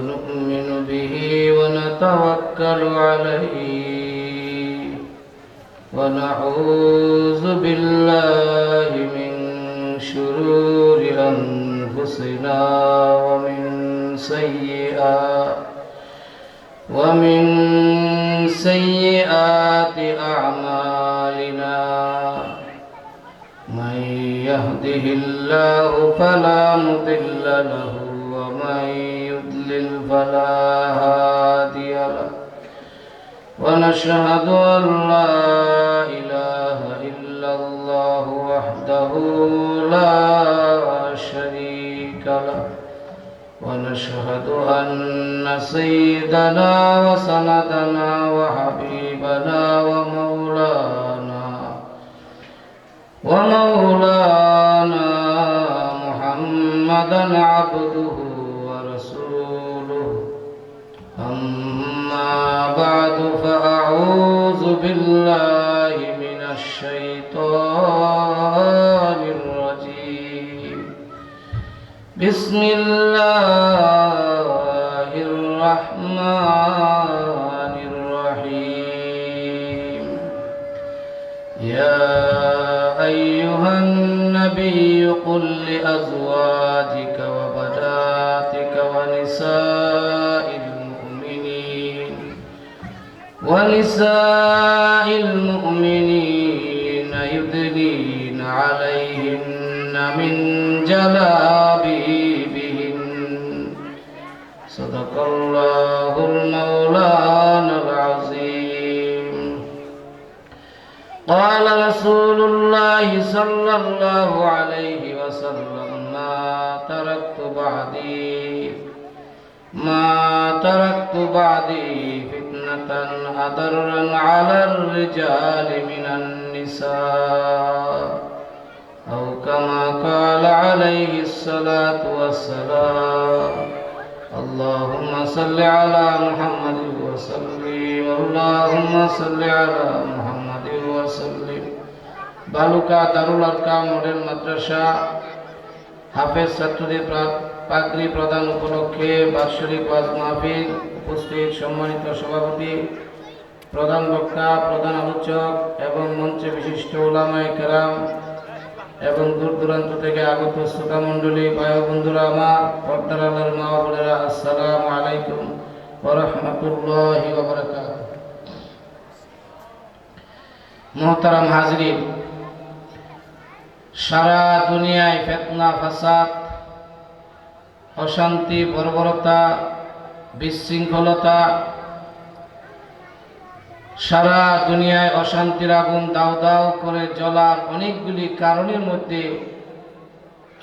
ونؤمن به ونتوكل عليه ونعوذ بالله من شرور أنفسنا ومن سيئات أعمالنا من يهده الله فلا مضل له ومن يضلل فلا هادي له ونشهد أن لا إله إلا الله وحده لا شريك له ونشهد أن سيدنا وسندنا وحبيبنا ومولانا محمدا عبده ورسوله أما بعد فأعوذ بالله من الشيطان الرجيم بسم الله الرحمن الرحيم يا أيها النبي قل لأزواجك وبناتك ونساء المؤمنين يدنين عليهن من جلابيبهن صدق الله المولانا العظيم قال رسول الله صلى الله عليه وسلم ما تركت بعدي فتنة أضر على الرجال من النساء أو كما قال عليه الصلاة والسلام اللهم صل على محمد وسلم اللهم صل على محمد وسلم বালুকা দারুল Arkam model মাদ্রাসা হাফেজ ছাত্রদের পাগড়ি প্রদান উপলক্ষে বাৎসরিক ওয়াজ মাহফিল উপস্থিত সম্মানিত সভাপতি, প্রধান বক্তা, প্রধান আলোচক এবং মঞ্চে বিশিষ্ট উলামায়ে কেরাম এবং দূর দূরান্ত থেকে আগত শ্রোতা মণ্ডলী, ভাই বন্ধুরা আমার, পর্দার আড়ালের মা বোনেরা, আসসালামু আলাইকুম ওয়া রাহমাতুল্লাহি ওয়া বারাকাতুহু। মুহতারাম হাজরিন, সারা দুনিয়ায় ফিতনা, ফাসাদ, অশান্তি, বর্বরতা, বিশৃঙ্খলতা, সারা দুনিয়ায় অশান্তির আগুন দাউ দাউ করে জ্বলার অনেকগুলি কারণের মধ্যে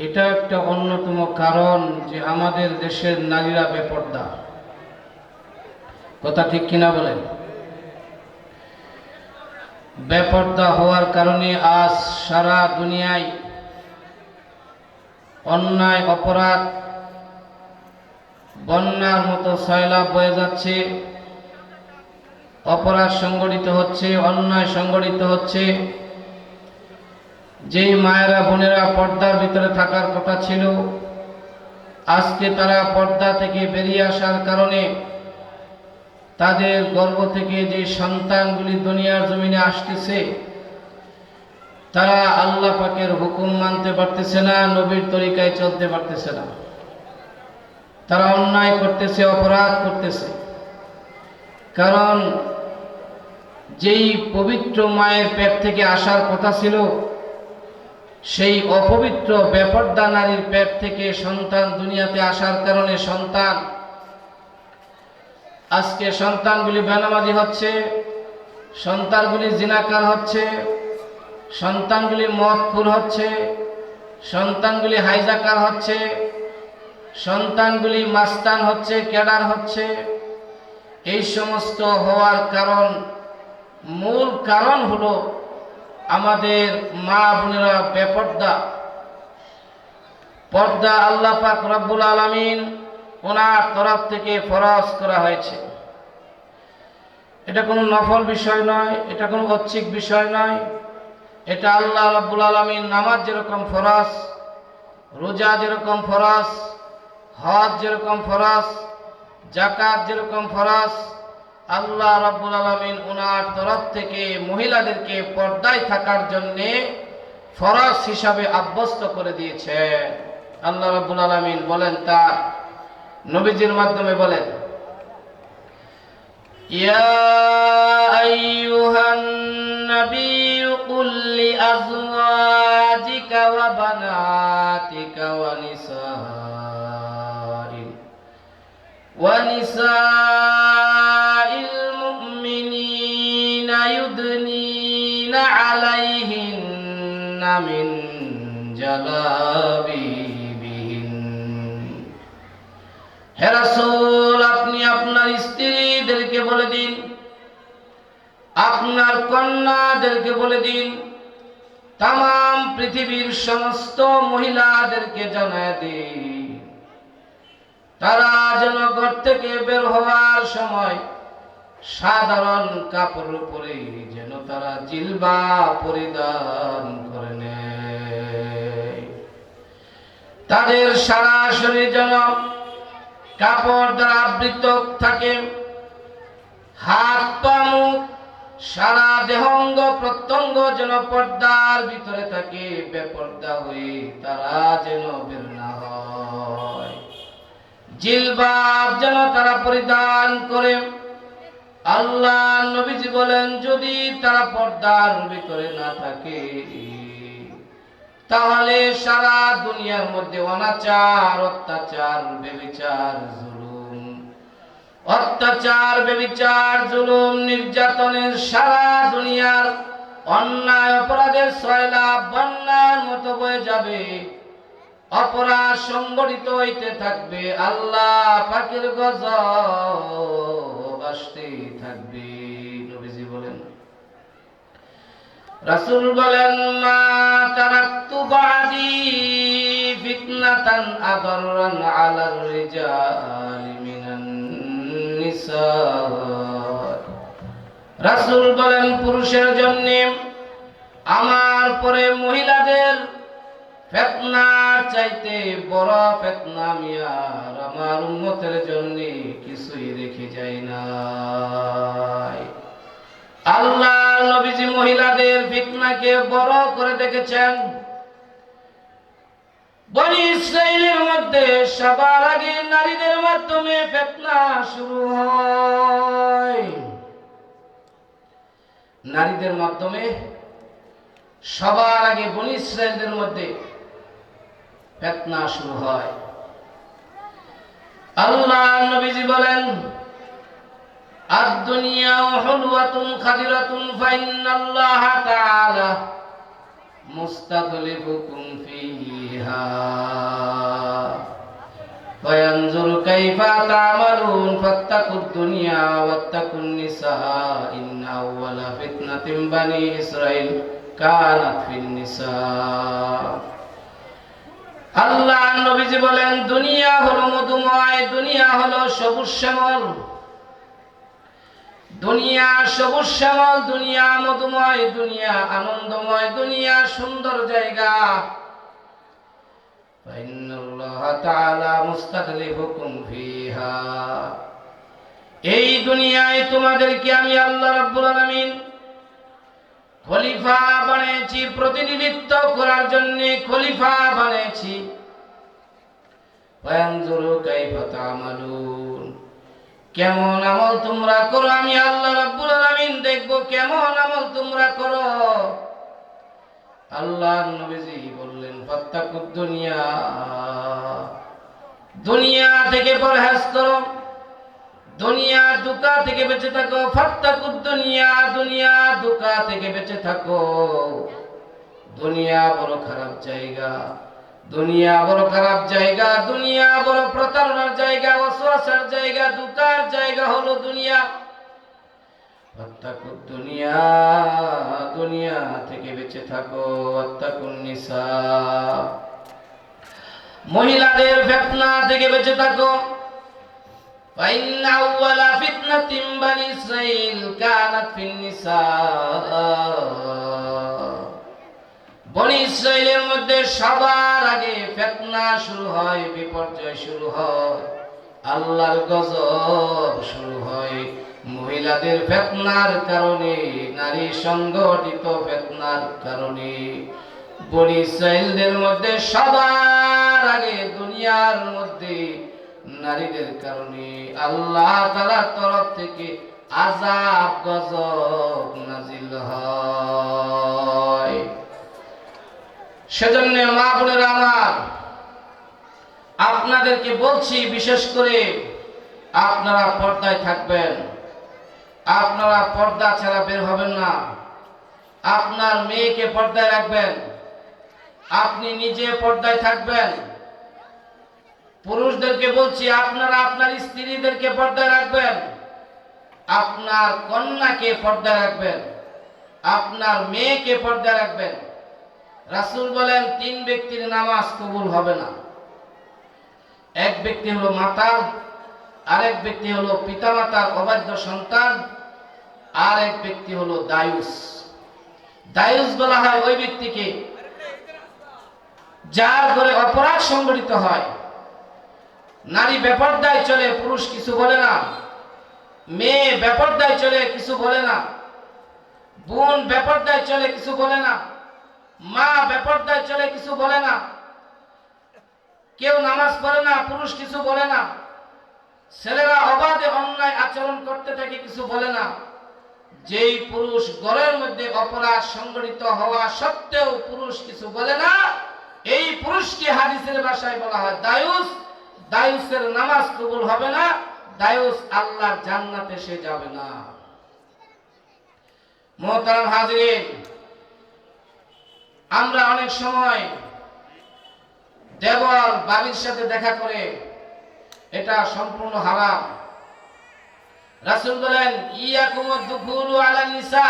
এটা একটা অন্যতম কারণ যে আমাদের দেশের নারীরা বেপর্দা। কথা ঠিক কিনা বলেন? বেপর্দা হওয়ার কারণে আজ সারা দুনিয়ায় অন্যায়, অপরাধ বন্যার মতো সয়লাব বয়ে যাচ্ছে। অপরাধ সংগঠিত হচ্ছে, অন্যায় সংগঠিত হচ্ছে। যেই মায়েরা বোনেরা পর্দার ভিতরে থাকার কথা ছিল, আজকে তারা পর্দা থেকে বেরিয়ে আসার কারণে তাদের গর্ভ থেকে যে সন্তানগুলি দুনিয়ার জমিনে আসতেছে, তারা আল্লাহ পাকের হুকুম মানতে পারতেছে না, নবীর তরিকায় চলতে পারতেছে না। তারা অন্যায় করতেছে, অপরাধ করতেছে। কারণ যেই পবিত্র মায়ের পেট থেকে আসার কথা ছিল, সেই অপবিত্র বেপর্দা নারীর পেট থেকে সন্তান দুনিয়াতে আসার কারণে আজকে সন্তানগুলি বেনামাজি হচ্ছে, সন্তানগুলি জিনাকার হচ্ছে, সন্তানগুলি মদখোর হচ্ছে, সন্তানগুলি হাইজাকার হচ্ছে, সন্তানগুলি মাস্তান হচ্ছে, ক্যাডার হচ্ছে। এই সমস্ত হওয়ার মূল কারণ হলো আমাদের মা বোনেরা বেপর্দা। পর্দা আল্লাহ পাক রব্বুল আলামিন ওনার তরফ থেকে ফরজ করা হয়েছে। এটা কোনো নফল বিষয় নয়, এটা কোনো ঐচ্ছিক বিষয় নয়। এটা আল্লাহ রাব্বুল আলামিন নামাজ যেরকম ফরজ, রোজা যেরকম ফরজ, হজ যেরকম ফরজ, যাকাত যেরকম ফরজ, আল্লাহ রাব্বুল আলামিন ওনার তরফ থেকে মহিলাদেরকে পর্দায় থাকার জন্য ফরজ হিসাবে আব্যস্ত করে দিয়েছেন। আল্লাহ রাব্বুল আলামিন বলেন, তার নবীজির মাধ্যমে বলেন, ইয়া আইয়ুহান নাবিয়্যু কুল লিআজওয়াজিকা ওয়া বানাতিকা ওয়া নিসাইল মুমিনিনা ইউদনিনা আলাইহিন্না মিন জালাবিবিহিন। হে রাসূল, আপনি আপনার স্ত্রীদেরকে বলে দিন, আপনার কন্যাদেরকে বলে দিন, তামাম পৃথিবীর সমস্ত মহিলাদেরকে জানায় দিন, তারা যেন ঘর থেকে বের হওয়ার সময় সাধারণ কাপড় পরে যেন তারা জিলবাব পরিধান করে নেয়। তাদের সারা শরীর যেন কাপড় দ্বারা আবৃত থাকে, হাত পা মুখ সারা দেহাঙ্গ প্রত্যঙ্গ যেন পর্দার ভিতরে থাকে, বেপর্দা হয়ে তারা যেন বের না হয়। জিলবাব যেন তারা পরিধান করে। আল্লাহ নবীজি বলেন, যদি তারা পর্দার ভিতরে না থাকে তাহলে সারা দুনিয়ার মধ্যে অনাচার, অত্যাচার, ব্যভিচার, জুলুম, অত্যাচার, ব্যভিচার, জুলুম, নির্যাতনের সারা দুনিয়ার অন্যায় অপরাধের সয়লাব বন্যার মতো বয়ে যাবে। অপরাধ সংগঠিত হইতে থাকবে, আল্লাহ পাকের গজব আসতে থাকবে। নবীজি বলেন, রাসূল বলেন, মা তারাকতু বাদি ফিতনাতান আদাররান আলার রিজালি মিনান নিসা। রাসূল বলেন, পুরুষের জন্য আমার পরে মহিলাদের ফিতনার চাইতে বড় ফিতনা আমি আর আমার উম্মতের জন্য কিছুই রেখে যাই না। আল্লাহ নবীজি মহিলাদের ফিতনাকে বড় করে দেখেছেন। বনি ইসরাইলের মধ্যে সবার আগে নারীদের মাধ্যমে ফিতনা শুরু হয়। নারীদের মাধ্যমে সবার আগে বনি ইসরাইলদের মধ্যে ফিতনা শুরু হয়। আল্লাহ নবীজি বলেন, আদ-দুনিয়া হুলওয়াতুন খাদিরাতুন ফাইন্নাল্লাহা তাআলা মুস্তাখলিফুকুম ফিহা ফায়ানজুর কাইফা তা'মালুন ফাত্তাকুদ দুনিয়া ওয়াত্তাকুন নিসা ইন্না আউওয়ালা ফিতনাতিন বানি ইসরাইল কানাত ফিন নিসা। আল্লাহ নবীজি বলেন, দুনিয়া হলো মধুময়, দুনিয়া হলো সবুজ শ্যামল, দুনিয়া সবুজ শ্যামল, দুনিয়া মধুময়, দুনিয়া আনন্দময়, দুনিয়া সুন্দর জায়গা। ফাইন্নাল্লাহা তাআলা মুস্তাখলিফুকুম ফিহা, এই দুনিয়ায় তোমাদেরকে আমি আল্লাহ রাব্বুল আলামিন খলিফা বানিয়েছি, প্রতিনিধিত্ব করার জন্য খলিফা বানিয়েছি। ফায়ানজুরু কাইফা তা'মালুন, কেমন আমল তোমরা করো, আমি আল্লাহ রাব্বুল আলামিন দেখব কেমন আমল তোমরা করো। আল্লাহর নবীজি বললেন, ফাত্তাকুদ দুনিয়া, দুনিয়া থেকে পরহেজ করো, দুনিয়া ধোঁকা থেকে বেঁচে থাকো। ফাত্তাকুদ দুনিয়া, দুনিয়া ধোঁকা থেকে বেঁচে থাকো। দুনিয়া বড় খারাপ জায়গা, দুনিয়া বড় খারাপ জায়গা, দুনিয়া বড় প্রতারণার জায়গা, ওয়াসওয়াসার জায়গা, ধোঁকার জায়গা হলো দুনিয়া। ফাত্তাকুদ দুনিয়া, দুনিয়া থেকে বেঁচে থাকো। ওয়াত্তাকুন নিসা, মহিলাদের ফিতনা থেকে বেঁচে থাকো। ফাইন্না আউওয়ালা ফিতনাতিন বানি ইসরাইল কানাত ফিন নিসা, বনি ইসরাইলের মধ্যে সবার আগে ফিতনা শুরু হয়, বিপর্যয় শুরু হয় আল্লাহর গজব শুরু হয় মহিলাদের ফিতনার কারণে, নারী সংগঠিত ফিতনার কারণে। বনি ইসরাইলদের মধ্যে সবার আগে দুনিয়ার মধ্যে নারীদের কারণে আল্লাহ তাআলার তরফ থেকে আযাব গজব নাজিল হয়। সেজন্য মা বোনেরা আমার, আপনাদেরকে বলছি, বিশেষ করে আপনারা পর্দায় থাকবেন। আপনারা পর্দা ছাড়া বের হবেন না। আপনার মেয়েকে পর্দায় রাখবেন, আপনি নিজে পর্দায় থাকবেন। পুরুষদেরকে বলছি, আপনারা আপনার স্ত্রীদেরকে পর্দায় রাখবেন, আপনার কন্যাকে পর্দায় রাখবেন, আপনার মেয়েকে পর্দায় রাখবেন। রাসূল বলেন 3 ব্যক্তির নামাজ কবুল হবে না। এক ব্যক্তি হলো মাতাল, আরেক ব্যক্তি হলো পিতামাতার অবাধ্য সন্তান, আর এক ব্যক্তি হলো দায়ুস। দায়ুস বলা হয় ওই ব্যক্তিকে যার ঘরে অপরাধ সংঘটিত হয়। নারী বেপরদায় চলে, পুরুষ কিছু বলে না। মেয়ে বেপরদায় চলে, কিছু বলে না। বোন বেপরদায় চলে, কিছু বলে না। মা বেপরদায় চলে, কিছু বলে না। কেউ নামাজ পড়ে না, পুরুষ কিছু বলে না। ছেলেরা অবাধে অন্যায় আচরণ করতে থাকে, কিছু বলে না। যেই পুরুষ ঘরের মধ্যে অপরাধ সংঘটিত হওয়া সত্ত্বেও পুরুষ কিছু বলে না, এই পুরুষকে হাদিসের ভাষায় বলা হয় দায়ুস। দায়ুসের নামাজ কবুল হবে না, দায়ুস আল্লাহর জান্নাতে সে যাবে না। মুহতারাম হাজিরিন, আমরা অনেক সময় দেবর বাড়ির সাথে দেখা করে, এটা সম্পূর্ণ হারাম। রাসূল বলেন ইয়াকুমুদ দুখুলু আলান নিসা,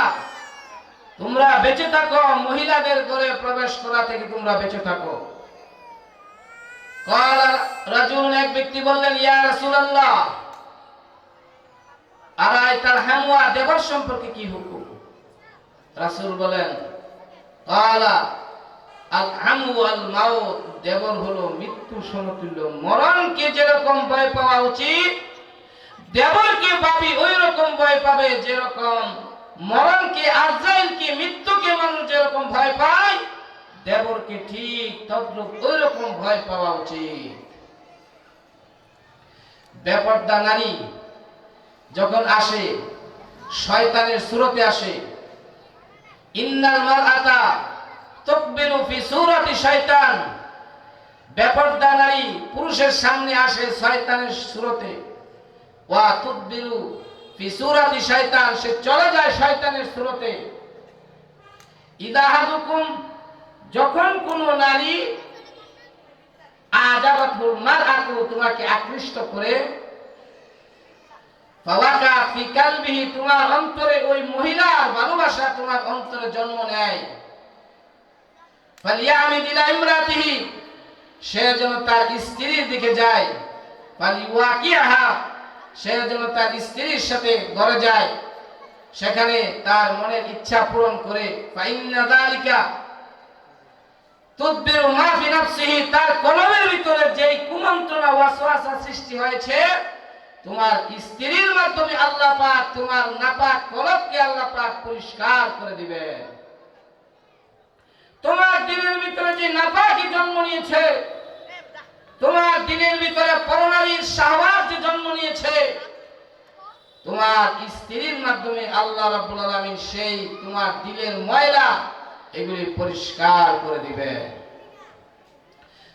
তোমরা বেঁচে থাকো, মহিলাদের ঘরে প্রবেশ করা থেকে তোমরা বেঁচে থাকো। ক্বালা রাজুলুন, এক ব্যক্তি বললেন ইয়া রাসূলুল্লাহ, আরাইতাল হামওয়া, দেবর সম্পর্কে কি হুকুম? রাসূল বলেন ক্বালা আল হামু আল মাউত, দেবর হলো মৃত্যু সমতুল্য। মরণকে যেরকম ভয় পাওয়া উচিত, দেবরকে ভাবি ওই রকম ভয় পাবে যেরকম মরণকে, আজরাইলকে, মৃত্যুকে মানুষ যেরকম ভয় পায়, দেবরকে ঠিক তদ্রূপ ওই রকম ভয় পাওয়া উচিত। বেপরদা নারী যখন আসে, শয়তানের সুরতে আসে। ইন্নাল মারআতা তুকবিলু ফি সূরাতি শয়তান, বেপরদা নারী পুরুষের সামনে আসে শয়তানের সুরতে। ওয়া তুদবিরু ফি সূরাতি শয়তান, সে চলে যায় শয়তানের সুরতে। ইদাহাদুকুম, যখন কোন নারী আজাবাতুল মারআতু, তোমাকে আকৃষ্ট করে, ফাওয়াকা ফি কালবিহি, তোমার অন্তরে ওই মহিলার ভালোবাসা তোমার অন্তরে জন্ম নেয়। ফালিয়ামিদ ইলা ইমরাতিহি, সে যেন তার স্ত্রীর দিকে যায়। ফালিওয়াকিহা, সে যেন তার স্ত্রীর সাথে ঘরে যায়, সেখানে তার মনের ইচ্ছা পূরণ করে। ফাইন্না যালিকা তুদবিরু মা ফি নাফসিহি, তার কলবের ভিতরে যেই কুমন্ত্রণা ওয়াসওয়াসা সৃষ্টি হয়েছে, তোমার স্ত্রীর মাধ্যমে আল্লাহ পাক তোমার নাপাক কলবকে আল্লাহ পাক পরিষ্কার করে দিবে। তোমার দিলের ভিতরে যে নাপাকি জন্ম নিয়েছে, তোমার দিলের ভিতরে পরনারীর শাহওয়াত যে জন্ম নিয়েছে, তোমার স্ত্রীর মাধ্যমে আল্লাহ রাব্বুল আলামিন সেই তোমার দিলের ময়লা এগুলি পরিষ্কার করে দিবে।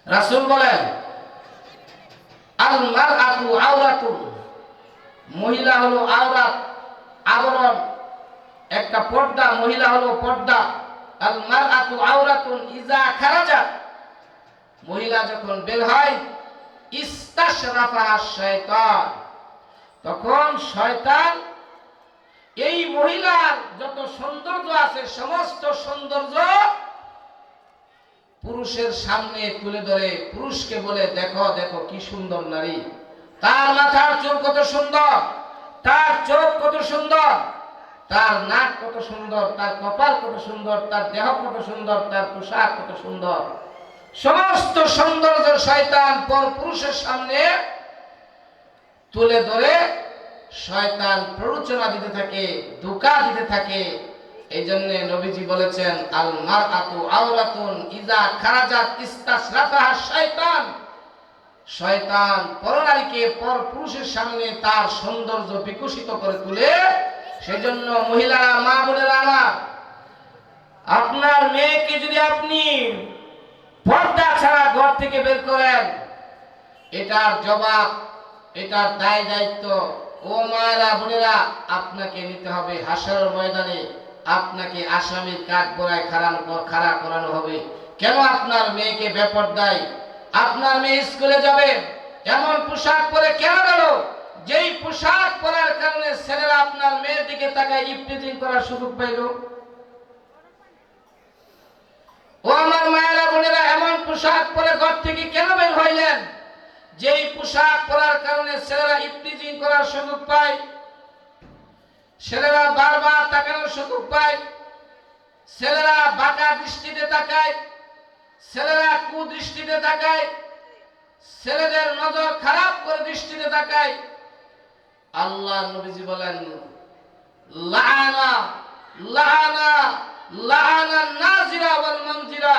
রাসূল বলেন আল মারআতু আওরাতুন, মহিলা হলো আওরাত, আবরণ, একটা পর্দা। মহিলা হলো পর্দা। আল মারআতু আওরাতুন ইজা খারাজাত, মহিলা যখন বের হয়, ইস্তাশরাফাহা শায়তান, তখন শয়তান এই মহিলার যত সৌন্দর্য আছে সমস্ত সৌন্দর্য পুরুষের সামনে তুলে ধরে, পুরুষকে বলে দেখো দেখো কি সুন্দর নারী, তার মাথার চুল কত সুন্দর, তার চোখ কত সুন্দর, তার নাক কত সুন্দর, তার কপাল কত সুন্দর, তার দেহ কত সুন্দর, তার পোশাক কত সুন্দর। সমস্ত সৌন্দর্য শয়তান পর পুরুষের সামনে তুলে ধরে শয়তান প্ররোচনা দিতে থাকে, ধোঁকা দিতে থাকে। এই জন্য নবীজি বলেছেন, আল মারআতু আওরাতুন ইজা খারাজাত ইস্তাশরাফাহা শয়তান। শয়তান পরনারীকে পর পুরুষের সামনে তার সৌন্দর্য বিকশিত করে তুলে। সেজন্য মহিলারা, মা বোনেরা আমার, আপনার মেয়েকে যদি আপনি পর্দা ছাড়া ঘর থেকে বের করেন, এটার জবাব, এটার দায় দায়িত্ব ও মায়েরা বোনেরা আপনাকে নিতে হবে। হাসরের ময়দানে আপনাকে আসামির কাঠগড়ায় খাড়া করানো হবে। কেন আপনার মেয়েকে বেপরদায়, আপনার মেয়ে স্কুলে যাবে এমন পোশাক পরে কেন গেল? যেই পোশাক পরার কারণে ছেলেরা আপনার মেয়ের দিকে তাকায় ইফতিজিং করার সুযোগ পাইল। ও আমার মায়েরা বোনেরা, এমন পোশাক পরে ঘর থেকে কেন বের হইলেন? যেই পোশাক পরার কারণে ছেলেরা ইফতিজিং করার সুযোগ পায়, ছেলেরা বারবার তাকানোর সুযোগ পায়, ছেলেরা বাঁকা দৃষ্টিতে তাকায়, ছেলেরা কুদৃষ্টিতে তাকায়, ছেলেদের নজর খারাপ করে দৃষ্টিতে তাকায়। আল্লাহ নবীজি বলেন, লাআনা লাআনা লাআনা নাজিরা ওয়াল মানজিরা।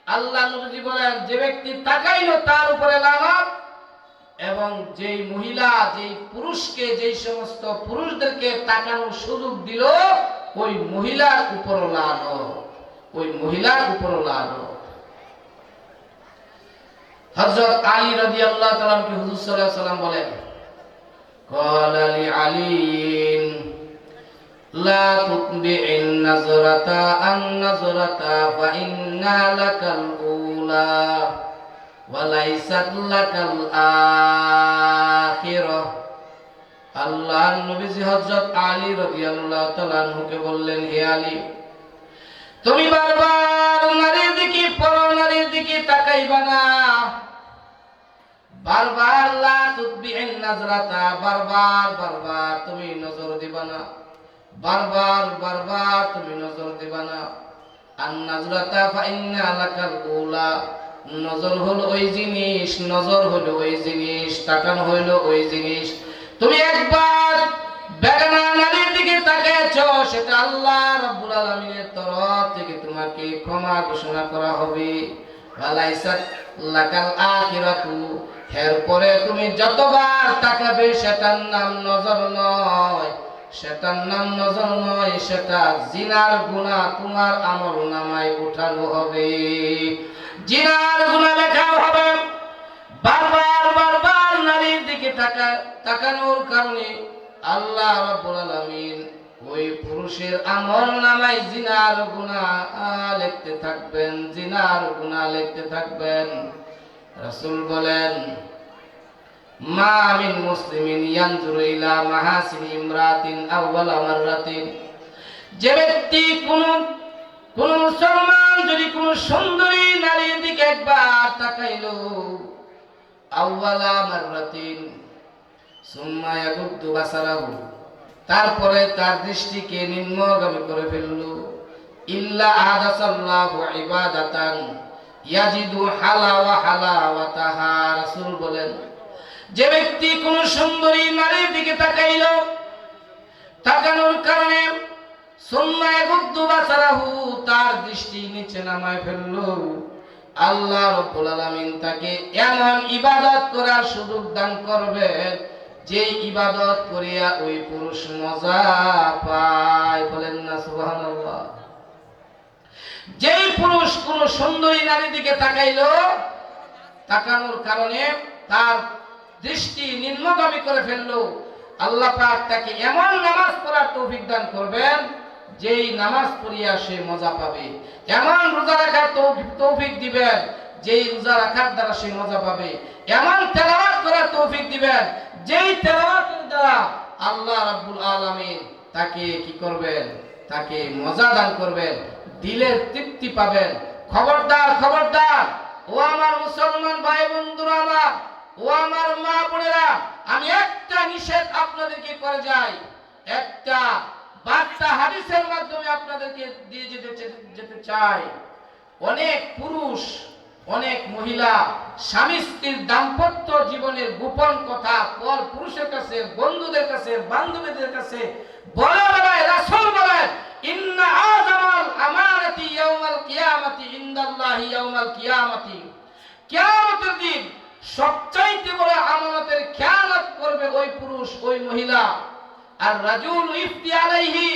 আল্লাহ নবীজি বলেন, যে ব্যক্তি তাকাইলো তার উপরে লানত, এবং যেই মহিলা যেই পুরুষকে, যেই সমস্ত পুরুষদেরকে তাকানোর সুযোগ দিল, ওই মহিলার উপর লানত, ওই মহিলার উপর লানত। হযরত আলী রাদিয়াল্লাহু তাআলা কে হুজুর সাল্লাল্লাহু আলাইহি ওয়াসাল্লাম বলেন, ক্বালা লি আলীন লা তুতবি'in নাযরাতা আন নাযরাতা ফা ইন্না লাকাল উলা ওয়া লাইসাত লাকাল আখিরাহ। আল্লাহর নবী হযরত আলী রাদিয়াল্লাহু তাআলা আনহুকে বললেন, হে আলী, তুমি বারবার নারীর দিকে, পরনারীর দিকে তাকাইবা না। বারবার লা তুতবি'in নাযরাতা, বারবার তুমি নজর দিবা না। বারবার তুমি নজর দিবা না। আন নাযরাতা ফা ইন্না লাকাল উলা, নজর হলো ওই জিনিস, নজর হলো ওই জিনিস, তাকানো হলো ওই জিনিস। তুমি একবার বেগানা নারীর দিকে তাকিয়েছো, সেটা আল্লাহ রাব্বুল আলামিনের তরফ থেকে তোমাকে ক্ষমা ঘোষণা করা হবে। ওয়ালাইসাত লাকাল আখিরাতু, এরপরে তুমি যতবার তাকাবে সেটার নাম নজর নয়, সেটার নাম নজর নয়, সেটা জিনার গুনাহ তোমার আমলনামায় উঠানো হবে, জিনার গুনাহ লেখা হবে। বারবার নারীর দিকে তাকানোর কারণে আল্লাহ রাব্বুল আলামিন ওই পুরুষের আমলনামায় জিনার গুনাহ লিখতে থাকবেন, জিনার গুনাহ লিখতে থাকবেন। রাসূল বলেন, মা মিন মুসলিমিন ইয়ানজুরু ইলা মাহাসিনি ইমরাতিন আউওয়ালা মাররাতিন, যে ব্যক্তি কোন মুসলমান যদি কোন সুন্দরী নারীর দিকে একবার তাকাইলো, আউওয়ালা মাররাতিন সুম্মা ইয়াগুদ্দু বাসারাহু, তারপরে তার দৃষ্টিকে নিম্নগামী করে ফেললো, ইল্লা আদাসাল্লাহু ইবাদাতান ইয়াজিদু হালাওয়াতাহা। রাসূল বলেন, যে ব্যক্তি কোন সুন্দরী নারীর দিকে তাকাইলো, তাকানোর কারণে সুম্মা ইয়াগুদ্দু বাসারাহু, তার দৃষ্টি নিচে নামায় ফেললো, আল্লাহ রাব্বুল আলামিন তাকে এমন ইবাদত করার সুযোগ দান করবেন, যে ইবাদত করিয়া ওই পুরুষ মজা পায়। বলেন না সুবহানাল্লাহ। যেই পুরুষ কোন সুন্দরী নারীর দিকে তাকাইলো, তাকানোর কারণে তার দৃষ্টি নিম্নগামী করে ফেললো, আল্লাহ পাক তাকে এমন নামাজ পড়ার তৌফিক দান করবেন, যেই নামাজ পড়িয়া সে মজা পাবে। এমন রোজা রাখার তৌফিক দিবেন, যেই রোজা রাখার দ্বারা সে মজা পাবে। এমন তেলাওয়াত করার তৌফিক দিবেন, যেই তেলাওয়াতের দ্বারা আল্লাহ রাব্বুল আলামিন তাকে কি করবেন, তাকে মজা দান করবেন, দিলের তৃপ্তি পাবেন। খবরদার ও আমার মুসলমান ভাই বন্ধুরা আমার, ও আমার মা বোনেরা, আমি একটা নিষেধ আপনাদেরকে করে যাই, একটা বার্তা হাদিসের মাধ্যমে আপনাদেরকে দিয়ে যেতে চাই। অনেক পুরুষ অনেক মহিলা স্বামী স্ত্রীর দাম্পত্য জীবনের গোপন কথা পর পুরুষের কাছে, বন্ধুদের কাছে, বান্ধবীদের কাছে বলে বেড়ায়। রাসূল বলেন, ইন্না আযামাল আমানাতি ইয়াউমাল কিয়ামাতি ইনদাল্লাহি ইয়াউমাল কিয়ামাতি, কিয়ামতের দিন সবচাইতে বড় আমানতের খেয়ানত করবে ওই পুরুষ, ওই মহিলা। আর রাজুল ইফতি আলাইহি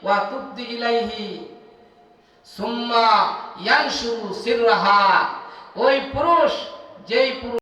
ওয়া তুবদি ইলাইহি সুম্মা ইয়ানশুরু সিররাহা, ওই পুরুষ যেই পুরুষ